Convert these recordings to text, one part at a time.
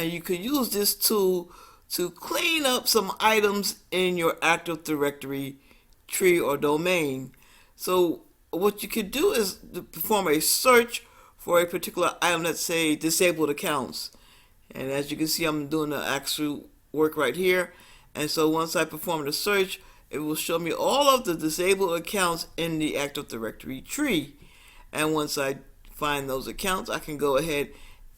and you could use this tool to clean up some items in your Active Directory tree or domain. So what you could do is to perform a search for a particular item, let's say disabled accounts. And as you can see, I'm doing the actual work right here. And so once I perform the search, it will show me all of the disabled accounts in the Active Directory tree. And once I find those accounts, I can go ahead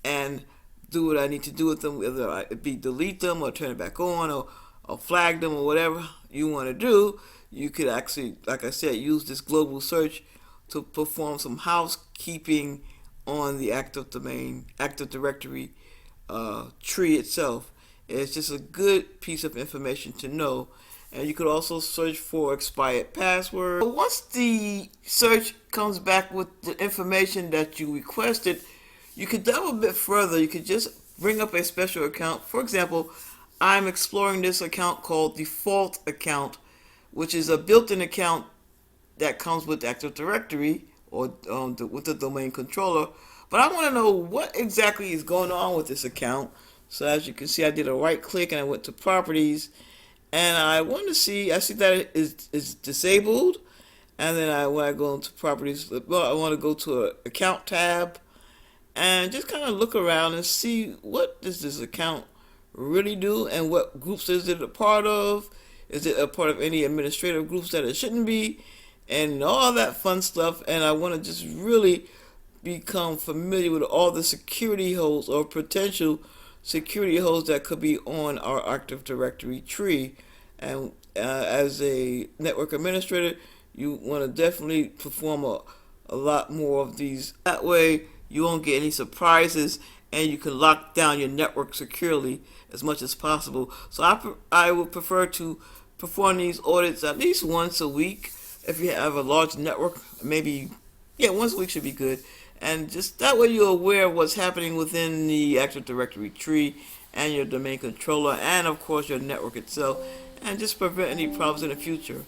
and do what I need to do with them, whether it be delete them or turn it back on, or flag them, or whatever you want to do. You could actually, like I said, use this global search to perform some housekeeping on the Active Directory tree itself. It's just a good piece of information to know. And you could also search for expired password. Once the search comes back with the information that you requested, you could delve a bit further. You could just bring up a special account. For example, I'm exploring this account called Default Account, which is a built-in account that comes with Active Directory or with the domain controller. But I want to know what exactly is going on with this account. So as you can see, I did a right click and I went to Properties, and I want to see. I see that it is disabled, and then when I go into Properties, well, I want to go to an Account tab and just kind of look around and see what does this account really do and what groups is it a part of. Is it a part of any administrative groups that it shouldn't be, and all that fun stuff. And I want to just really become familiar with all the security holes or potential security holes that could be on our Active Directory tree. And as a network administrator, you want to definitely perform a lot more of these. That way you won't get any surprises, and you can lock down your network securely as much as possible. So I would prefer to perform these audits at least once a week. If you have a large network, maybe, yeah, once a week should be good. And just that way you're aware of what's happening within the Active Directory tree and your domain controller, and of course your network itself, and just prevent any problems in the future.